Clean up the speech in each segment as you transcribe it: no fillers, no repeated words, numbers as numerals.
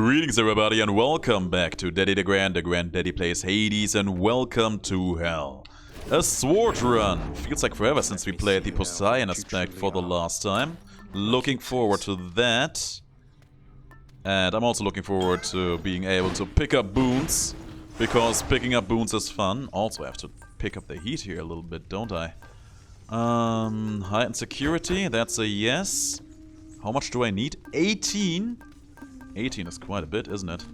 Greetings everybody and welcome back to Daddy DeGrand, DeGrand Daddy Plays Hades, and welcome to Hell. A sword run! Feels like forever since we played the Poseidon aspect for the last time. Looking forward to that. And I'm also looking forward to being able to pick up boons, because picking up boons is fun. Also I have to pick up the heat here a little bit, don't I? Heightened security, that's a yes. How much do I need? 18? 18 is quite a bit, isn't it?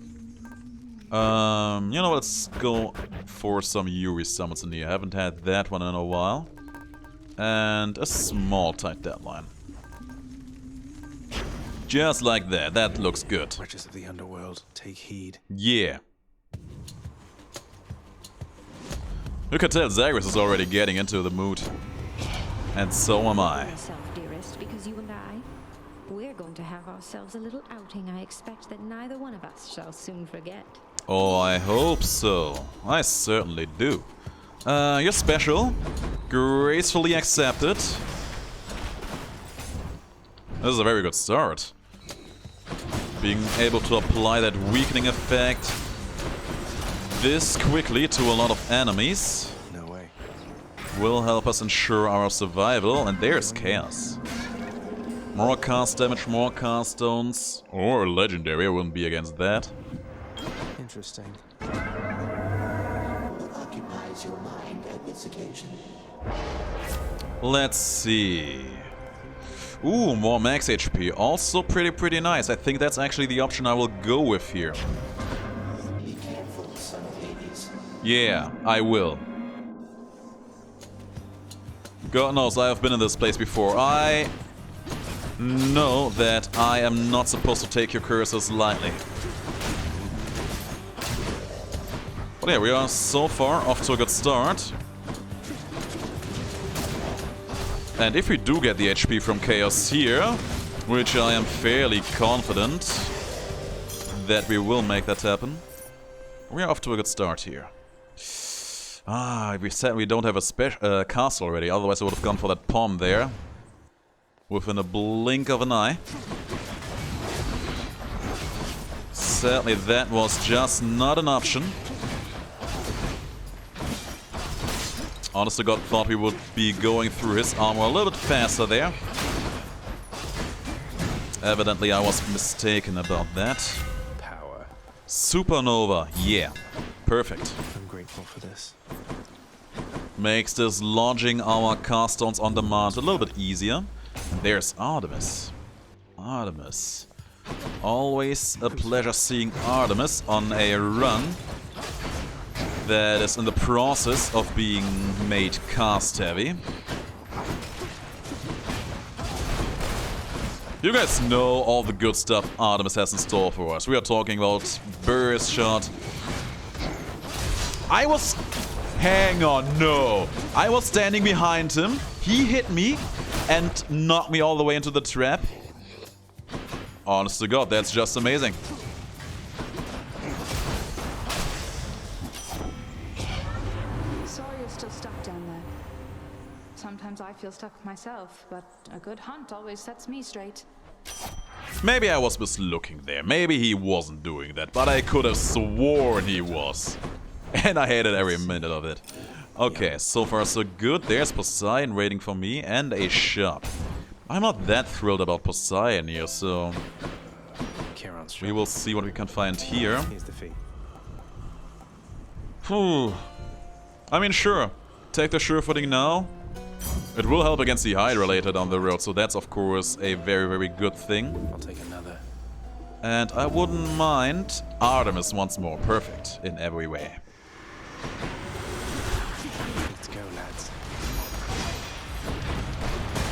You know, let's go for some Yuri summons in here. I haven't had that one in a while. And a small tight deadline. Just like that. That looks good. Wretches of the underworld, take heed. Yeah. You can tell Zagreus is already getting into the mood. And so am I. Dearest, because you and I, we're going to have ourselves a little outing I expect that neither one of us shall soon forget. Oh, I hope so. I certainly do. You're special. Gracefully accepted. This is a very good start. Being able to apply that weakening effect this quickly to a lot of enemies No way. will help us ensure our survival. And there's chaos. More cast damage, more cast stones. Or legendary, I wouldn't be against that. Interesting. Occupies your mind at this occasion. Let's see. Ooh, more max HP. Also pretty nice. I think that's actually the option I will go with here. Be careful, son of Hades. Yeah, I will. God knows I have been in this place before. I know that I am not supposed to take your curses lightly. But yeah, we are so far off to a good start. And if we do get the HP from Chaos here, which I am fairly confident that we will make that happen, we are off to a good start here. Ah, we said we don't have a castle already, otherwise I would have gone for that palm there. Within a blink of an eye. Sadly, that was just not an option. Honest to God, thought we would be going through his armor a little bit faster there. Evidently, I was mistaken about that. Power. Supernova, yeah. Perfect. I'm grateful for this. Makes this lodging our cast stones on demand a little bit easier. And there's Artemis. Artemis. Always a pleasure seeing Artemis on a run that is in the process of being made cast heavy. You guys know all the good stuff Artemis has in store for us. We are talking about burst shot. Hang on, no. I was standing behind him. He hit me and knocked me all the way into the trap. Honest to God, that's just amazing. Sorry you're still stuck down there. Sometimes I feel stuck myself, but a good hunt always sets me straight. Maybe I was mislooking there. Maybe he wasn't doing that, but I could have sworn he was. And I hated every minute of it. Okay, so far so good. There's Poseidon waiting for me and a shop. I'm not that thrilled about Poseidon here, so Charon's we will see what we can find here. Here's the fee. Phew. I mean, sure. Take the sure footing now. It will help against the Hydra later down the road, so that's of course a very good thing. I'll take another. And I wouldn't mind Artemis once more. Perfect in every way. Let's go, lads.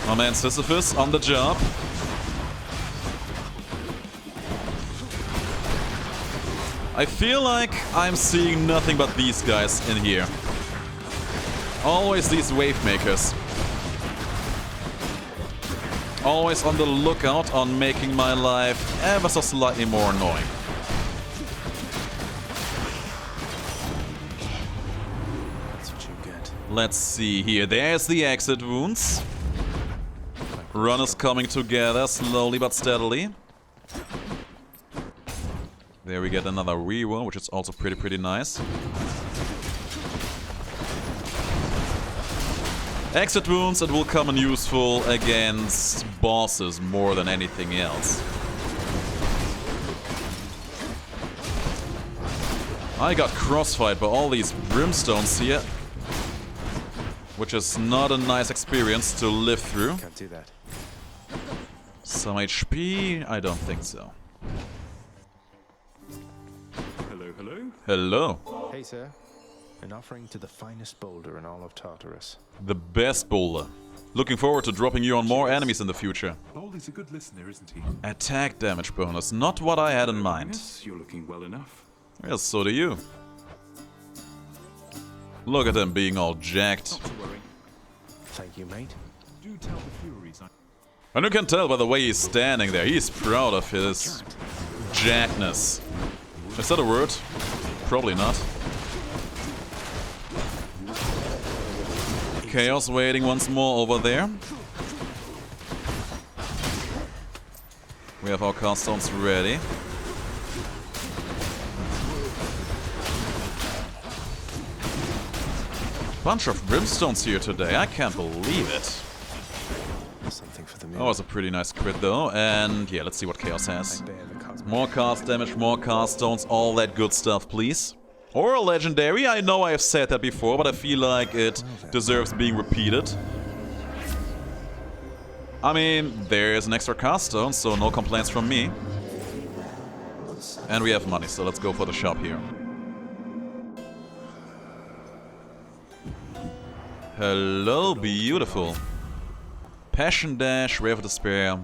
My man Sisyphus on the job. I feel like I'm seeing nothing but these guys in here. Always these wave makers. Always on the lookout on making my life ever so slightly more annoying. That's what you get. Let's see here. There's the exit wounds. Runners coming together slowly but steadily. There we get another reroll, which is also pretty nice. Exit wounds, it will come in useful against bosses more than anything else. I got crossfired by all these brimstones here, which is not a nice experience to live through. Can't do that. Some HP? I don't think so. Hello? Hello. Hey, sir. An offering to the finest boulder in all of Tartarus. The best boulder. Looking forward to dropping you on more enemies in the future. Baldy's a good listener, isn't he? Attack damage bonus, not what I had in mind. Yes, you're looking well enough. Yes, so do you. Look at him being all jacked. Not to worry. Thank you, mate. Do tell the Furies And you can tell by the way he's standing there, he's proud of his jackness. Is that a word? Probably not. Chaos waiting once more over there. We have our cast stones ready. Bunch of brimstones here today, I can't believe it. Something for the That was a pretty nice crit though, and yeah, let's see what Chaos has. More cast damage, more cast stones, all that good stuff, please. Or a legendary, I know I have said that before, but I feel like it deserves being repeated. I mean, there's an extra cast stone, so no complaints from me. And we have money, so let's go for the shop here. Hello, beautiful. Passion Dash, Ray of Despair.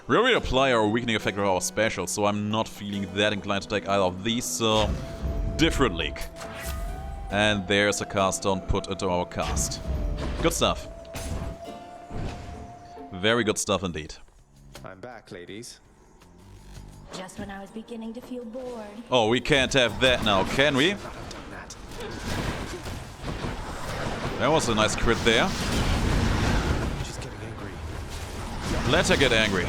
We already apply our weakening effect of our special, so I'm not feeling that inclined to take either of these, so different league. And there's a cast stone put into our cast. Good stuff. Very good stuff indeed. I'm back, ladies. Just when I was beginning to feel bored. Oh, we can't have that now, can we? That was a nice crit there. She's getting angry. Let her get angry.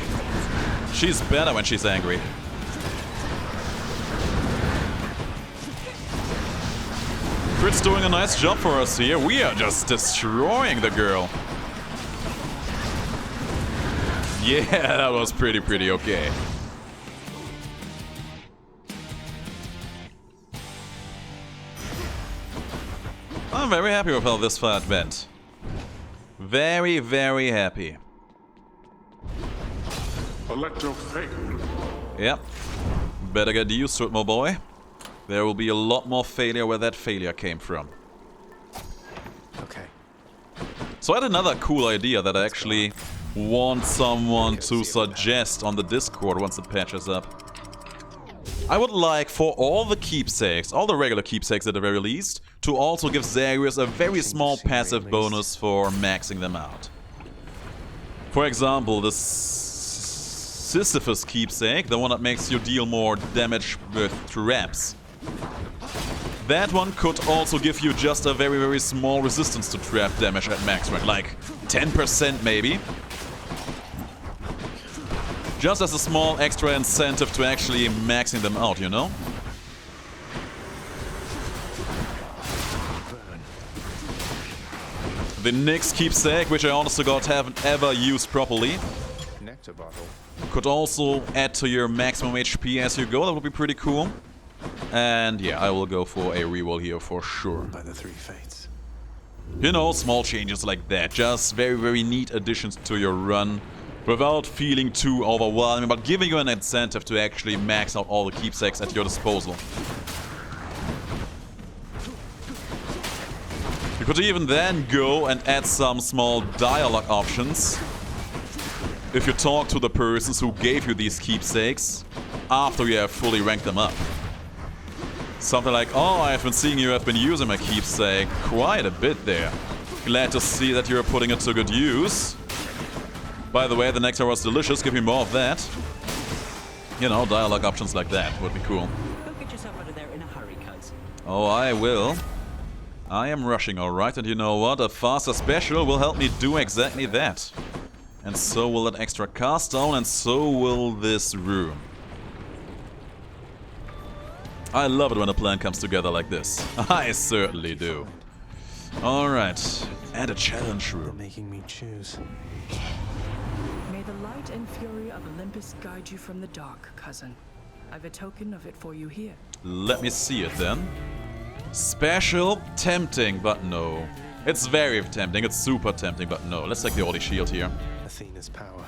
She's better when she's angry. Crit's doing a nice job for us here. We are just destroying the girl. Yeah, that was pretty okay. I'm very happy with how this fight went. Very happy. Electro fail. Yep. Better get used to it, my boy. There will be a lot more failure where that failure came from. Okay. So I had another cool idea that I actually want someone to suggest on the Discord once it patches up. I would like for all the keepsakes, all the regular keepsakes at the very least, to also give Zagreus a very small passive bonus for maxing them out. For example, the Sisyphus keepsake, the one that makes you deal more damage with traps. That one could also give you just a very small resistance to trap damage at max rank, like 10% maybe. Just as a small extra incentive to actually maxing them out, you know? The Nyx keepsake, which I honestly God haven't ever used properly, Nectar bottle. could also add to your maximum HP as you go. That would be pretty cool. And yeah, I will go for a reroll here for sure. By the three fates. You know, small changes like that. Just very neat additions to your run. Without feeling too overwhelming, but giving you an incentive to actually max out all the keepsakes at your disposal. You could even then go and add some small dialogue options. If you talk to the persons who gave you these keepsakes after you have fully ranked them up. Something like, oh, I've been seeing you have been using my keepsake quite a bit there. Glad to see that you're putting it to good use. By the way, the nectar was delicious, give me more of that. You know, dialogue options like that would be cool. Go get yourself out of there in a hurry, cuz. Oh, I will. I am rushing, alright, and you know what? A faster special will help me do exactly that. And so will that extra cast stone, and so will this room. I love it when a plan comes together like this. I certainly do. Alright, and a challenge They're room. making me choose. May the light and fury of Olympus guide you from the dark, cousin. I've a token of it for you here. Let me see it then. Special, tempting, but no. It's very tempting, it's super tempting, but no. Let's take the Holy Shield here. Athena's power.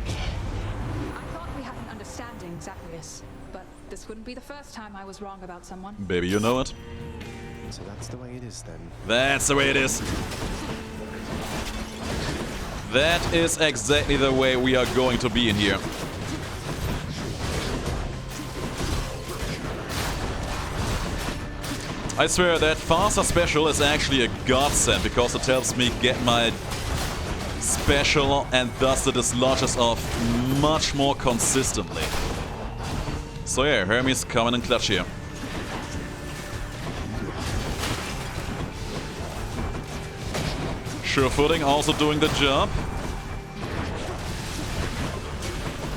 I thought we had an understanding, Zacharias, but this wouldn't be the first time I was wrong about someone. Baby, you know it. So that's the way it is then. That's the way it is. That is exactly the way we are going to be in here. I swear that faster special is actually a godsend because it helps me get my special and thus the dislodges off much more consistently. So yeah, Hermes coming in clutch here. Sure footing also doing the job.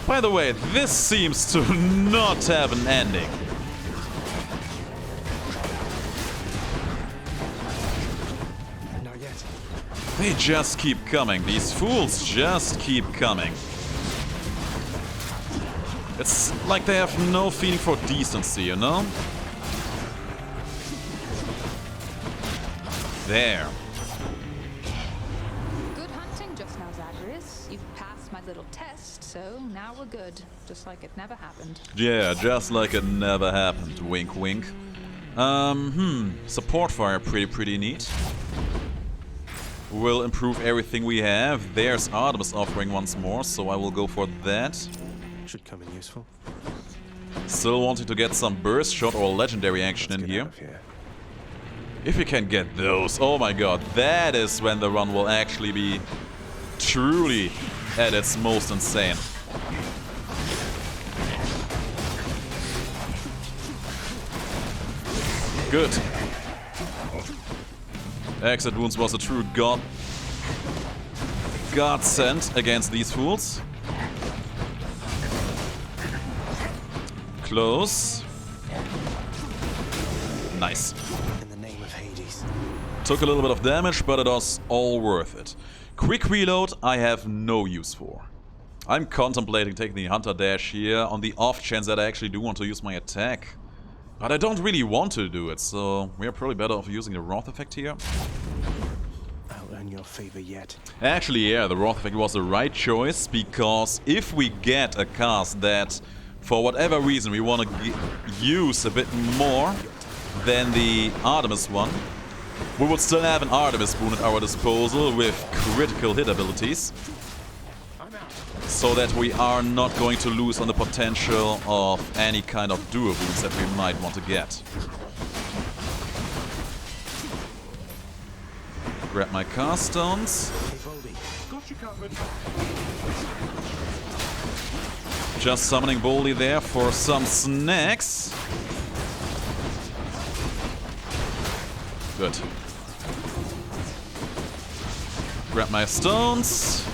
By the way, this seems to not have an ending. Not yet. They just keep coming. These fools just keep coming. It's like they have no feeling for decency, you know? There. Good hunting just now, Zacharias. You've passed my little test, so now we're good. Just like it never happened. Yeah, just like it never happened. Wink, wink. Support fire, pretty neat. Will improve everything we have. There's Artemis offering once more, so I will go for that. Should come in useful. Still wanting to get some burst shot or legendary action Let's in get here. out of here. If we can get those, oh my god, that is when the run will actually be truly at its most insane. Good. Exit wounds was a true godsend against these fools. Close. Nice. In the name of Hades. Took a little bit of damage, but it was all worth it. Quick reload I have no use for. I'm contemplating taking the Hunter Dash here on the off chance that I actually do want to use my attack. But I don't really want to do it, so we are probably better off using the Wrath effect here. I'll earn your favor yet. Actually, yeah, the Wrath effect was the right choice, because if we get a cast that, for whatever reason, we want to use a bit more than the Artemis one, we would still have an Artemis boon at our disposal with critical hit abilities. So that we are not going to lose on the potential of any kind of duo boons that we might want to get. Grab my cast stones. Got you covered. Just summoning Boldy there for some snacks. Good. Grab my stones.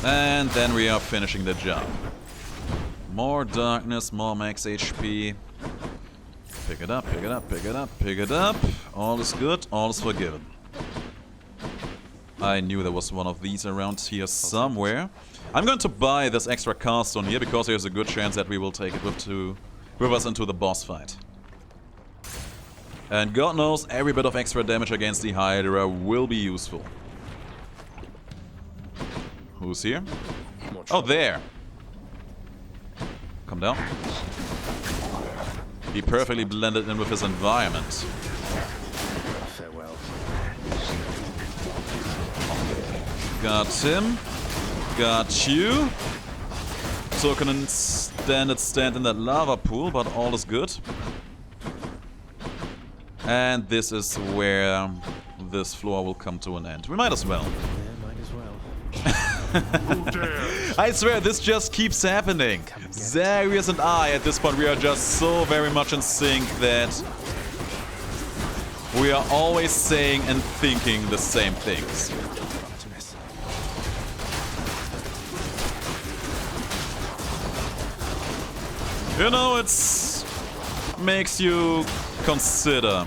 And then we are finishing the job. More darkness, more max HP. Pick it up, pick it up, pick it up, pick it up. All is good, all is forgiven. I knew there was one of these around here somewhere. I'm going to buy this extra cast stone here because there's a good chance that we will take it with us into the boss fight. And God knows every bit of extra damage against the Hydra will be useful. Who's here? Oh, there! Come down. He perfectly blended in with his environment. Farewell. Got him. Got you. So can instead stand in that lava pool, but all is good. And this is where this floor will come to an end. We might as well. Yeah, might as well. I swear, this just keeps happening. Zarius and I, at this point, we are just so very much in sync that we are always saying and thinking the same things. You know, it's makes you consider.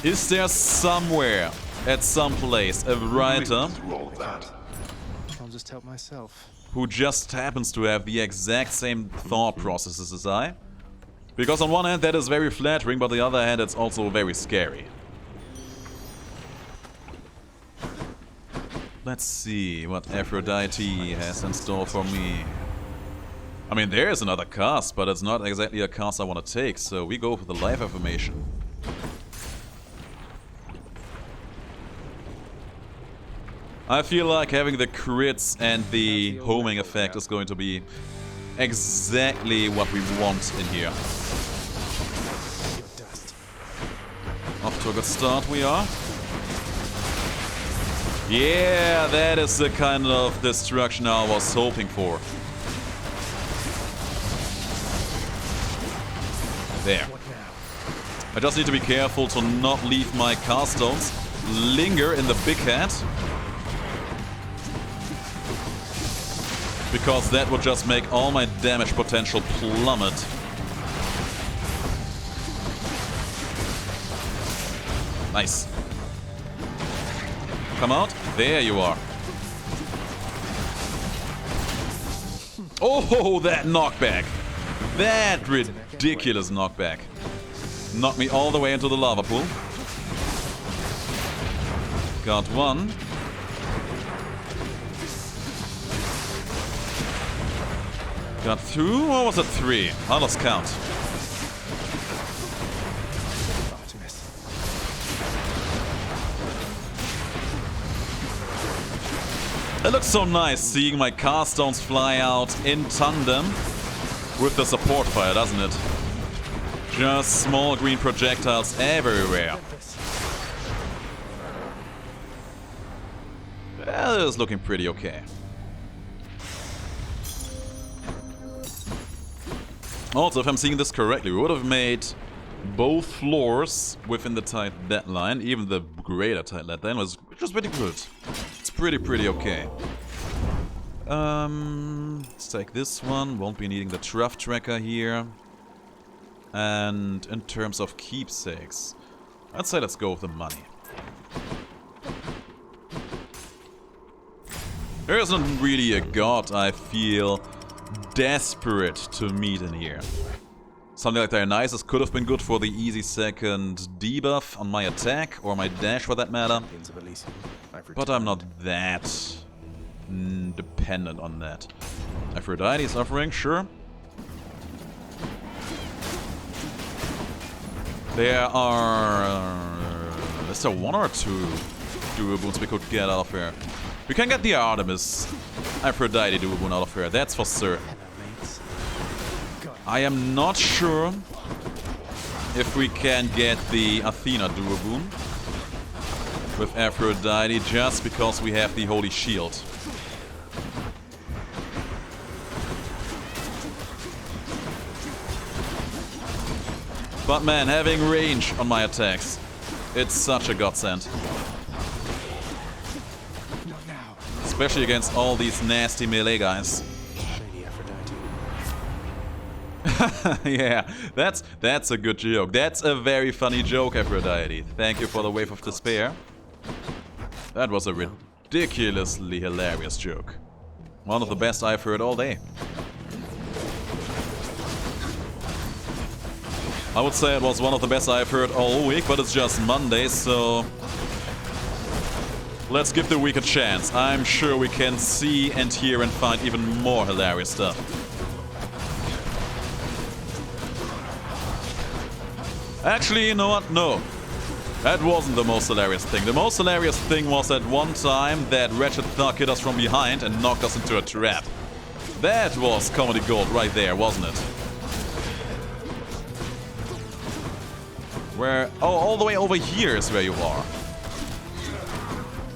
Is there somewhere, at some place, a writer I'll just help myself. who just happens to have the exact same thought processes as I? Because on one hand that is very flattering, but on the other hand it's also very scary. Let's see what Aphrodite has in store for me. I mean, there is another cast, but it's not exactly a cast I want to take, so we go for the life affirmation. I feel like having the crits and the homing effect is going to be exactly what we want in here. Off to a good start we are. Yeah, that is the kind of destruction I was hoping for. There. I just need to be careful to not leave my cast stones linger in the big head. Because that would just make all my damage potential plummet. Nice. Come out. There you are. Oh, that knockback. That ridiculous knockback. Knocked me all the way into the lava pool. Got one. Got two, or was it three? I lost count. It looks so nice seeing my cast stones fly out in tandem with the support fire, doesn't it? Just small green projectiles everywhere. Well, it is looking pretty okay. Also, if I'm seeing this correctly, we would have made both floors within the tight deadline, even the greater tight deadline, which was pretty good. It's pretty okay. Let's take this one. Won't be needing the trough tracker here. And in terms of keepsakes, I'd say let's go with the money. There isn't really a god I feel desperate to meet in here. Something like Dionysus could have been good for the easy second debuff on my attack, or my dash for that matter. But I'm not that dependent on that. Aphrodite's offering, sure. There are... is there one or two duo boons we could get out of here? We can get the Artemis Aphrodite duo boon out of here, that's for sure. I am not sure if we can get the Athena duo boon with Aphrodite just because we have the Holy Shield. But man, having range on my attacks, it's such a godsend. Especially against all these nasty melee guys. Yeah, that's a good joke. That's a very funny joke, Aphrodite. Thank you for the Wave of Despair. That was a ridiculously hilarious joke. One of the best I've heard all day. I would say it was one of the best I've heard all week, but it's just Monday, so... let's give the week a chance. I'm sure we can see and hear and find even more hilarious stuff. Actually, you know what? No. That wasn't the most hilarious thing. The most hilarious thing was that one time that wretched thug hit us from behind and knocked us into a trap. That was comedy gold right there, wasn't it? Where... oh, all the way over here is where you are.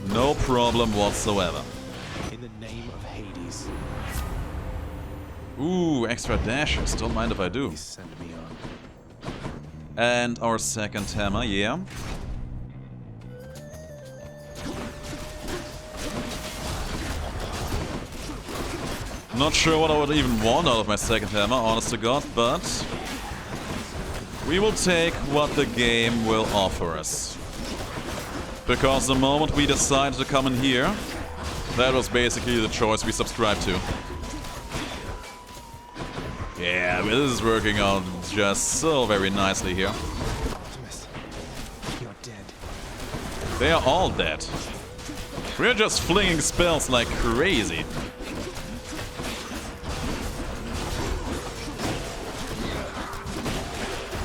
No problem whatsoever. In the name of Hades. Ooh, extra dashes. Don't mind if I do. Send me on. And our second hammer, yeah. Not sure what I would even want out of my second hammer, honest to God, but we will take what the game will offer us. Because the moment we decided to come in here, that was basically the choice we subscribed to. Yeah, but this is working out just so very nicely here. Optimus, you're dead. They are all dead. We're just flinging spells like crazy.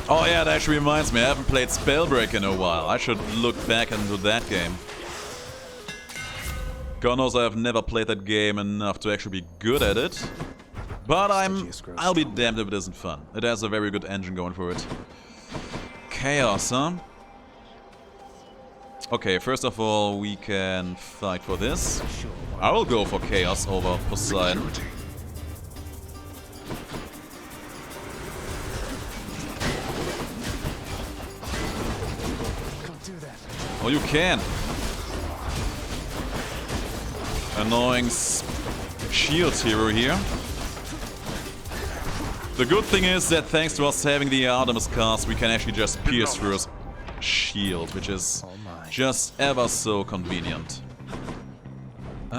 Oh yeah, that actually reminds me, I haven't played Spellbreak in a while. I should look back into that game. God knows I have never played that game enough to actually be good at it. But I'll be damned if it isn't fun. It has a very good engine going for it. Chaos, huh? Okay, first of all, we can fight for this. I will go for Chaos over Poseidon. Oh, you can. Annoying shield hero here. The good thing is that thanks to us having the Artemis cast, we can actually just pierce through his shield, which is just ever so convenient. We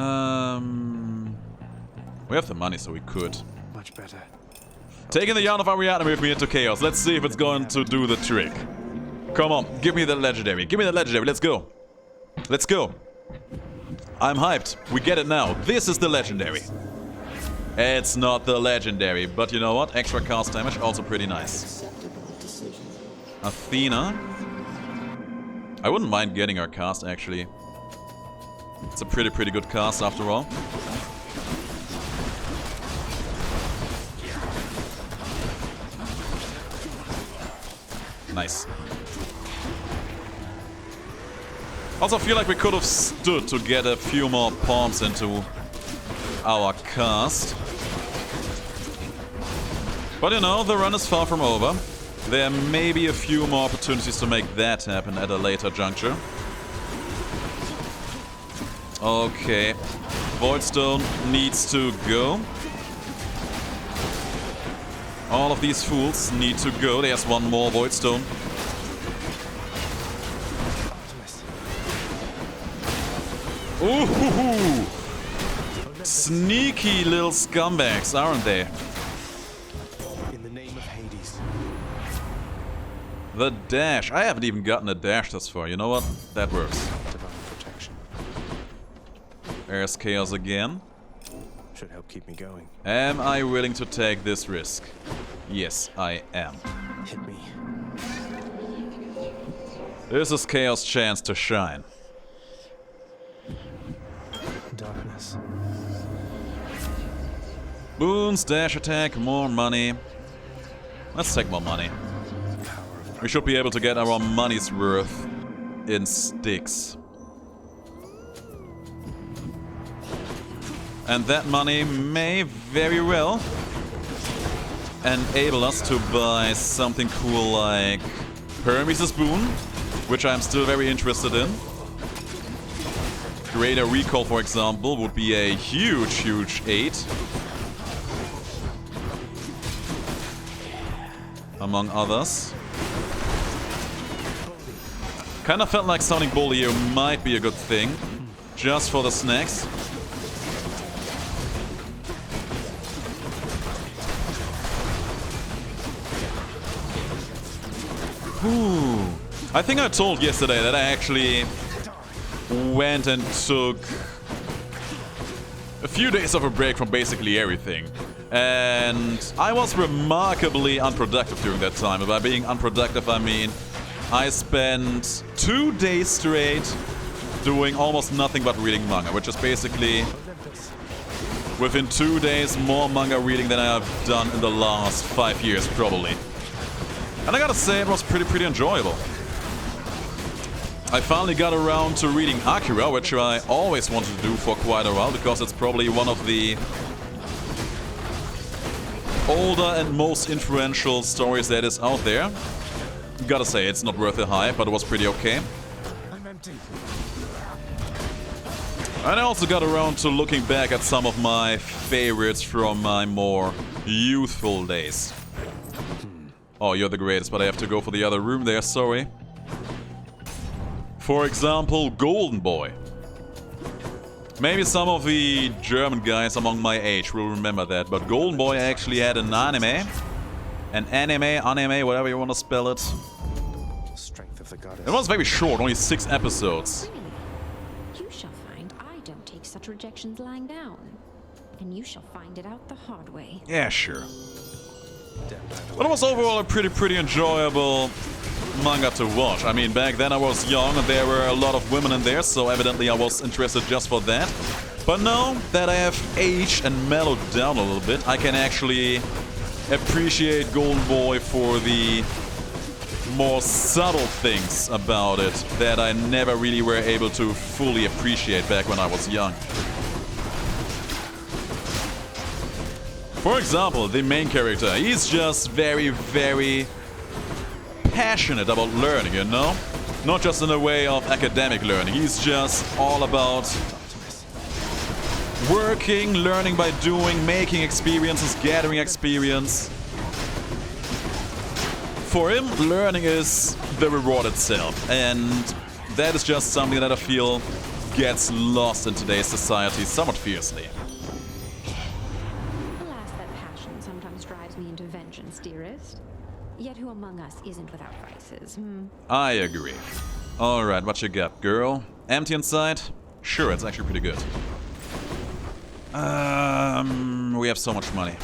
have the money, so we could. Much better. Taking the Yarn of Ariadne with me into Chaos. Let's see if it's going to do the trick. Come on, give me the legendary. Give me the legendary. Let's go. Let's go. I'm hyped. We get it now. This is the legendary. It's not the legendary, but you know what? Extra cast damage, also pretty nice. Athena. I wouldn't mind getting her cast, actually. It's a pretty good cast, after all. Nice. Also feel like we could have stood to get a few more palms into our cast. But you know, the run is far from over. There may be a few more opportunities to make that happen at a later juncture. Okay. Voidstone needs to go. All of these fools need to go. There's one more Voidstone. Ooh! Sneaky little scumbags, aren't they? In the name of Hades. The dash. I haven't even gotten a dash thus far. You know what? That works. Divine protection. There's Chaos again. Should help keep me going. Am I willing to take this risk? Yes, I am. Hit me. This is Chaos' chance to shine. Darkness. Boons, dash attack, more money. Let's take more money. We should be able to get our money's worth in sticks. And that money may very well enable us to buy something cool like Hermes' boon, which I'm still very interested in. Greater recall, for example, would be a huge aid. Among others. Kinda felt like Sounding Bolt here might be a good thing. Just for the snacks. Ooh. I think I told yesterday that I actually went and took a few days of a break from basically everything. And I was remarkably unproductive during that time. And by being unproductive, I mean I spent 2 days straight doing almost nothing but reading manga, which is basically within 2 days more manga reading than I have done in the last 5 years, probably. And I gotta say, it was pretty enjoyable. I finally got around to reading Akira, which I always wanted to do for quite a while, because it's probably one of the older and most influential stories that is out there. Gotta say, it's not worth the hype, but it was pretty okay. I'm empty. And I also got around to looking back at some of my favorites from my more youthful days. Oh, you're the greatest, but I have to go for the other room there, sorry. For example, Golden Boy. Maybe some of the German guys among my age will remember that, but Golden Boy actually had an anime. An anime, whatever you want to spell it. Strength of the goddess. It was very short, only 6 episodes. You shall find I don't take such rejections lying down. And you shall find it out the hard way. Yeah, sure. But it was overall a pretty enjoyable manga to watch. I mean, back then I was young and there were a lot of women in there, so evidently I was interested just for that. But now that I have aged and mellowed down a little bit, I can actually appreciate Golden Boy for the more subtle things about it that I never really were able to fully appreciate back when I was young. For example, the main character, he's just very passionate about learning, you know? Not just in a way of academic learning, he's just all about working, learning by doing, making experiences, gathering experience. For him, learning is the reward itself, and that is just something that I feel gets lost in today's society somewhat fiercely. Alas, that passion sometimes drives me into vengeance, dearest. Yet who among us isn't without vices, I agree. Alright, what you got, girl? Empty inside? Sure, it's actually pretty good. We have so much money.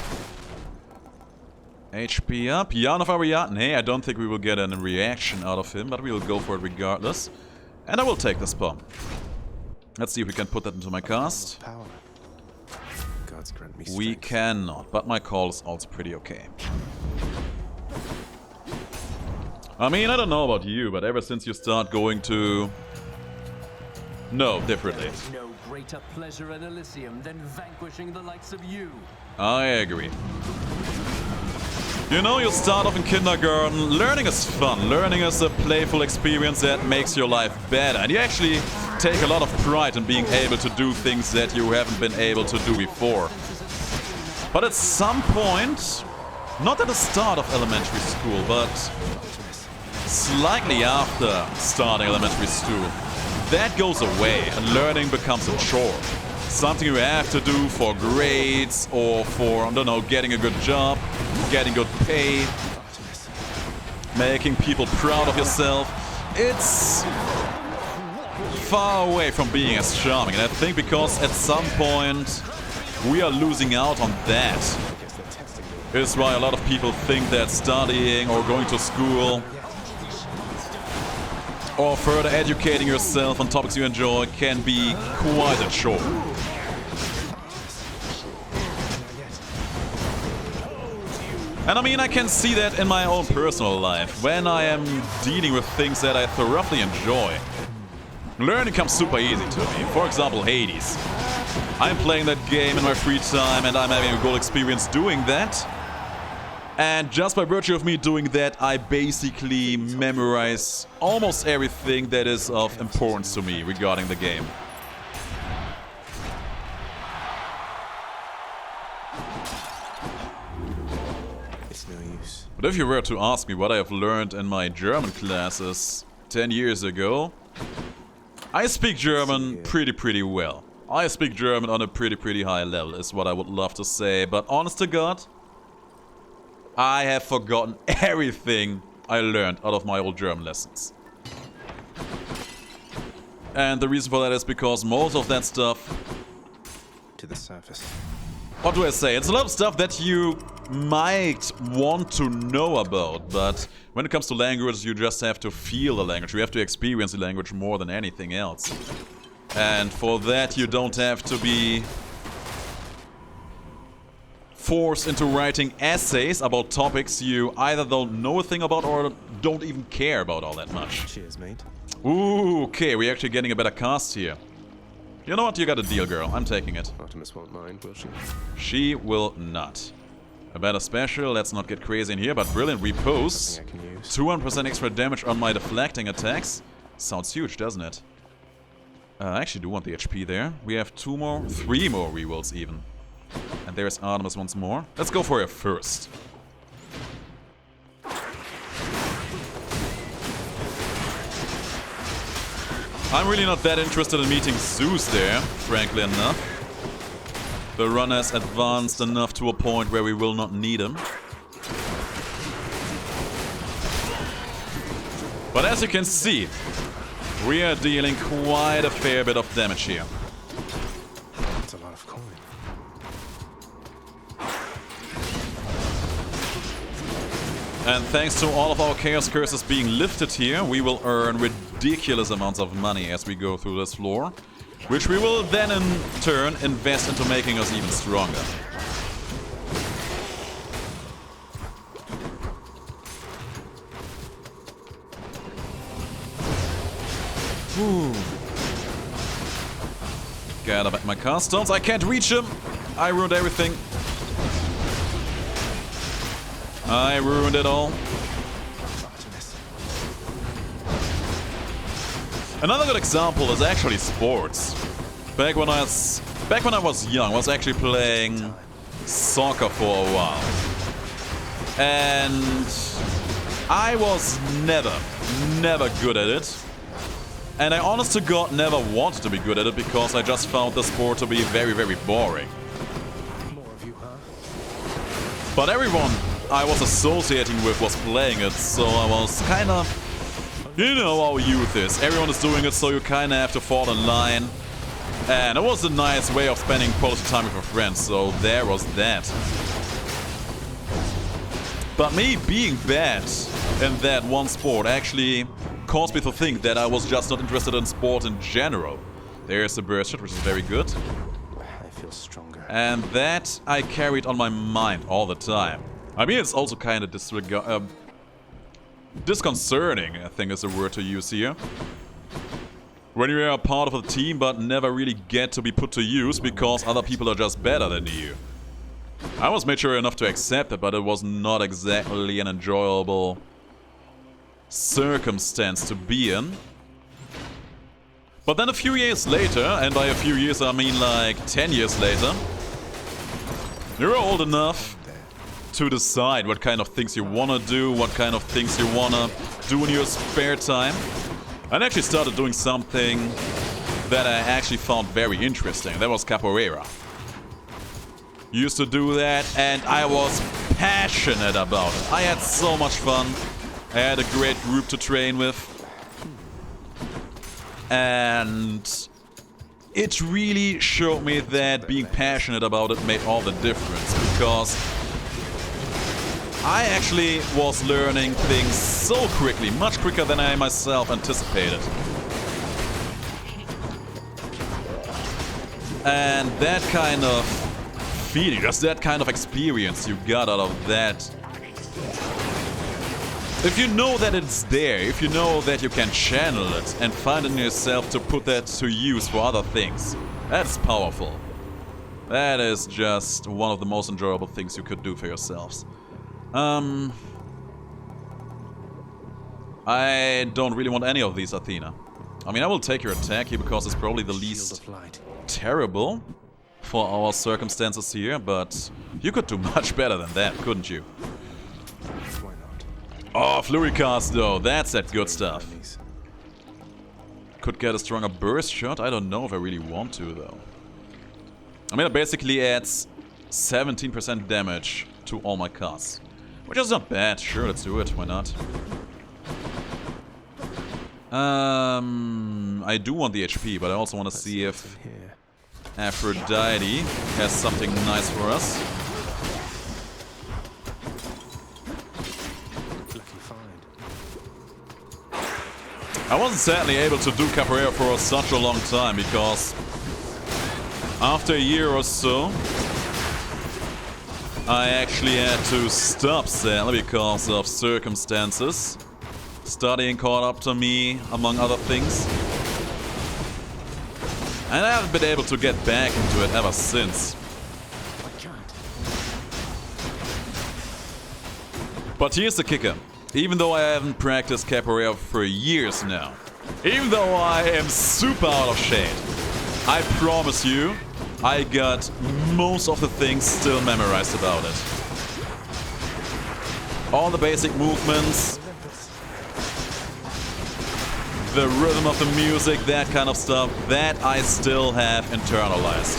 HP up. Jan of Ariadne. I don't think we will get a reaction out of him, but we will go for it regardless. And I will take this bomb. Let's see if we can put that into my cast. Power. Gods grant me We strength. cannot, but my call is also pretty okay. I mean, I don't know about you, but ever since you start going to... No, differently. No greater pleasure in Elysium than vanquishing the likes of you. I agree. You know, you start off in kindergarten, learning is fun, learning is a playful experience that makes your life better, and you actually take a lot of pride in being able to do things that you haven't been able to do before. But at some point, not at the start of elementary school, but slightly after starting elementary school, that goes away and learning becomes a chore. Something you have to do for grades or for, I don't know, getting a good job, getting good pay, making people proud of yourself. It's far away from being as charming, and I think because at some point we are losing out on that. Is why a lot of people think that studying or going to school or further educating yourself on topics you enjoy can be quite a chore. And I mean, I can see that in my own personal life. When I am dealing with things that I thoroughly enjoy, learning comes super easy to me. For example, Hades. I'm playing that game in my free time and I'm having a good experience doing that. And just by virtue of me doing that, I basically memorize almost everything that is of importance to me regarding the game. It's no use. But if you were to ask me what I have learned in my German classes 10 years ago, I speak German pretty well. I speak German on a pretty high level, is what I would love to say, but honest to God, I have forgotten everything I learned out of my old German lessons. And the reason for that is because most of that stuff... To the surface. What do I say? It's a lot of stuff that you might want to know about, but when it comes to language, you just have to feel the language. You have to experience the language more than anything else. And for that, you don't have to be forced into writing essays about topics you either don't know a thing about or don't even care about all that much. Cheers, mate. Ooh, okay, we're actually getting a better cast here. You know what? You got a deal, girl. I'm taking it. Artemis won't mind, will she? She will not. A better special, let's not get crazy in here, but brilliant repose. Something I can use. 200% extra damage on my deflecting attacks. Sounds huge, doesn't it? I actually do want the HP there. We have 3 more rerolls even. And there's Artemis once more. Let's go for her first. I'm really not that interested in meeting Zeus there, frankly enough. The run has advanced enough to a point where we will not need him. But as you can see, we are dealing quite a fair bit of damage here. That's a lot of coin. And thanks to all of our Chaos Curses being lifted here, we will earn ridiculous amounts of money as we go through this floor, which we will then in turn invest into making us even stronger. Ooh. Get up at my cast stones. I can't reach him. I ruined everything. I ruined it all. Another good example is actually sports. Back when I was young, I was actually playing soccer for a while. And I was never good at it. And I honest to God never wanted to be good at it because I just found the sport to be very, very boring. More of you, huh? But everyone I was associating with was playing it, so I was kind of... You know how youth is. Everyone is doing it, so you kind of have to fall in line. And it was a nice way of spending quality time with your friends, so there was that. But me being bad in that one sport actually caused me to think that I was just not interested in sport in general. There's the burst shot, which is very good. I feel stronger. And that I carried on my mind all the time. I mean, it's also kind of disconcerting, I think is the word to use here. When you are a part of a team but never really get to be put to use because other people are just better than you. I was mature enough to accept it, but it was not exactly an enjoyable circumstance to be in. But then a few years later, and by a few years I mean like 10 years later, you're old enough to decide what kind of things you want to do, what kind of things you want to do in your spare time. I actually started doing something that I actually found very interesting. That was Capoeira. Used to do that and I was passionate about it. I had so much fun. I had a great group to train with. And it really showed me that being passionate about it made all the difference. Because I actually was learning things so quickly, much quicker than I myself anticipated. And that kind of feeling, just that kind of experience you got out of that. If you know that it's there, if you know that you can channel it and find in yourself to put that to use for other things, that's powerful. That is just one of the most enjoyable things you could do for yourselves. I don't really want any of these, Athena. I mean, I will take your attack here because it's probably the least terrible for our circumstances here, but you could do much better than that, couldn't you? Why not? Oh, Flurry Cast though, that's that good stuff. Could get a stronger burst shot, I don't know if I really want to though. I mean, it basically adds 17% damage to all my casts. Which is not bad, sure, let's do it, why not? I do want the HP, but I also want to see if Aphrodite has something nice for us. I wasn't sadly able to do Capoeira for such a long time because after a year or so I actually had to stop sadly because of circumstances. Studying caught up to me, among other things. And I haven't been able to get back into it ever since. But here's the kicker. Even though I haven't practiced Capoeira for years now, Even though I am super out of shade, I promise you, I got most of the things still memorized about it. All the basic movements, the rhythm of the music, that kind of stuff, that I still have internalized.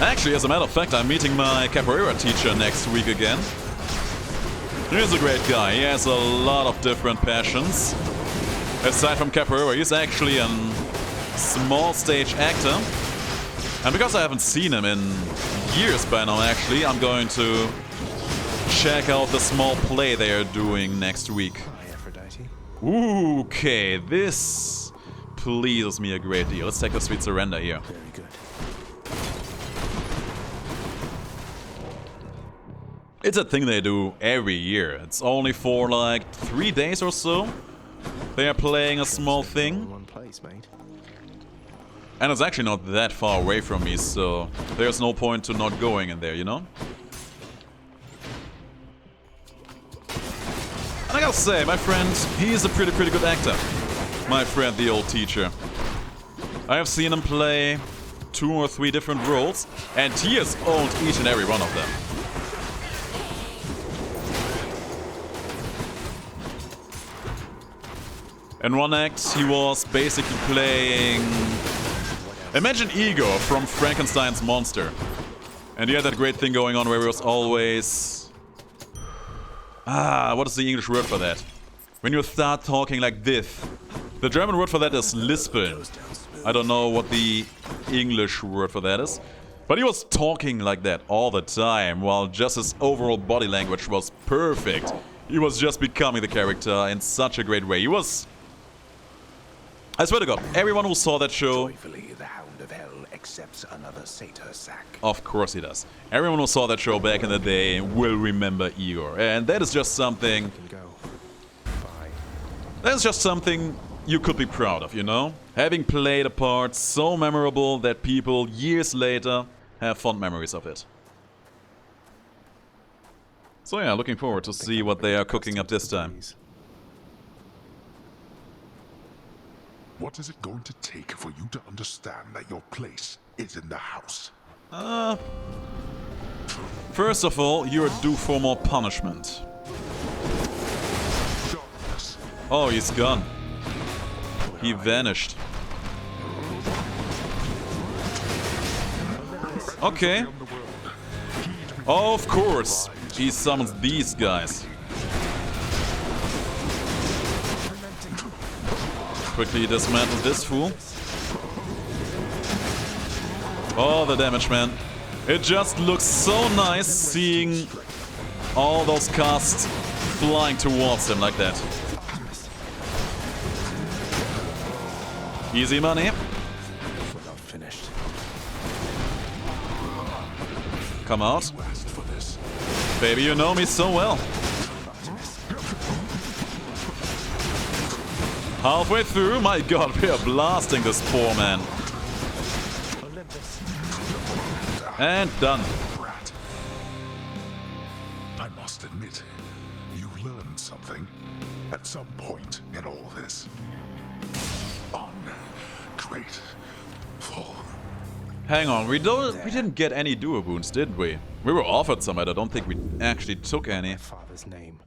Actually, as a matter of fact, I'm meeting my Capoeira teacher next week again. He's a great guy. He has a lot of different passions. Aside from Capoeira, he's actually a small stage actor. And because I haven't seen him in years by now, actually, I'm going to check out the small play they are doing next week. Hi, Aphrodite. Okay, this pleases me a great deal. Let's take a sweet surrender here. Very good. It's a thing they do every year. It's only for like 3 days or so. They are playing a small thing. In one place, mate. And it's actually not that far away from me, so there's no point to not going in there, you know? And I gotta say, my friend, he's a pretty good actor. My friend, the old teacher. I have seen him play 2 or 3 different roles, and he has owned each and every one of them. In one act, he was basically playing... Imagine Igor from Frankenstein's Monster. And he had that great thing going on where he was always... what is the English word for that? When you start talking like this. The German word for that is lispeln. I don't know what the English word for that is. But he was talking like that all the time, while just his overall body language was perfect. He was just becoming the character in such a great way. He was... I swear to God, everyone who saw that show... Joyfully, the Hound of Hell accepts another satyr sack. Of course he does. Everyone who saw that show back in the day will remember Igor. And that is just something... That is just something you could be proud of, you know? Having played a part so memorable that people years later have fond memories of it. So yeah, looking forward to see what they are cooking up this time. What is it going to take for you to understand that your place is in the house? First of all, you're due for more punishment. Oh, he's gone. He vanished. Okay. Of course, he summons these guys. Quickly dismantle this fool. Oh, the damage, man. It just looks so nice seeing all those casts flying towards him like that. Easy money. Come out. Baby, you know me so well. Halfway through, my God, we are blasting this poor man. And done. I must admit, you learned something at some point in all this. Ungrateful. Hang on, we didn't get any duo boons, did we? We were offered some, but I don't think we actually took any. Father's name.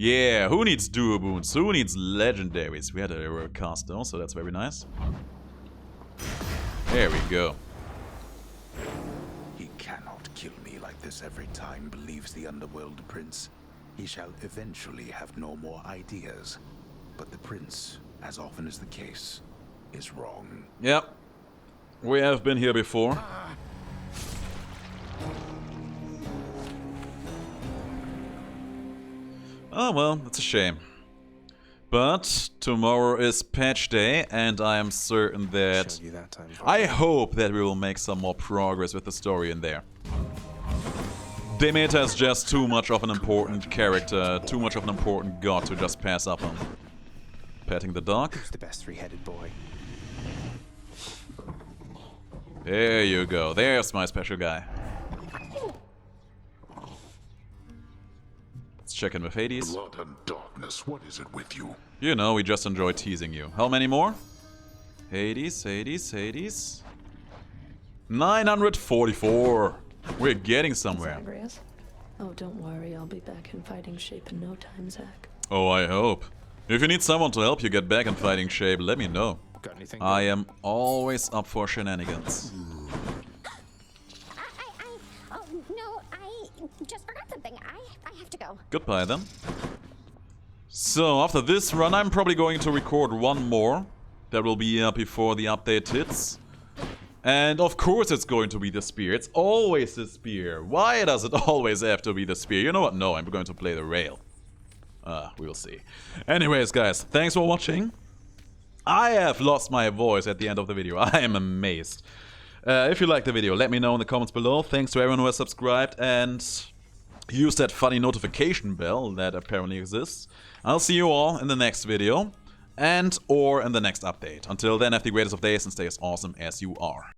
Yeah, who needs duo boons? Who needs legendaries? We had a heroic cast though, so that's very nice. There we go. He cannot kill me like this every time, believes the underworld prince. He shall eventually have no more ideas. But the prince, as often is the case, is wrong. Yep. We have been here before. Oh well, it's a shame. But tomorrow is patch day, and I am certain that... I hope that we will make some more progress with the story in there. Demeter is just too much of an important character, too much of an important god to just pass up on. Petting the dog. Who's the best three-headed boy? There you go. There's my special guy. Let's check in with Hades. Blood and darkness, what is it with you? You know, we just enjoy teasing you. How many more? Hades, Hades, Hades. 944. We're getting somewhere. Zagreus? Oh, don't worry, I'll be back in fighting shape in no time, Zach. Oh, I hope. If you need someone to help you get back in fighting shape, let me know. Got anything? I am always up for shenanigans. Oh, no, I just forgot something. I have to go. Goodbye then. So, after this run, I'm probably going to record one more. That will be before the update hits. And of course it's going to be the spear. It's always the spear. Why does it always have to be the spear? You know what? No, I'm going to play the rail. We'll see. Anyways, guys, thanks for watching. I have lost my voice at the end of the video. I am amazed. If you liked the video, let me know in the comments below. Thanks to everyone who has subscribed and use that funny notification bell that apparently exists. I'll see you all in the next video and or in the next update. Until then, have the greatest of days and stay as awesome as you are.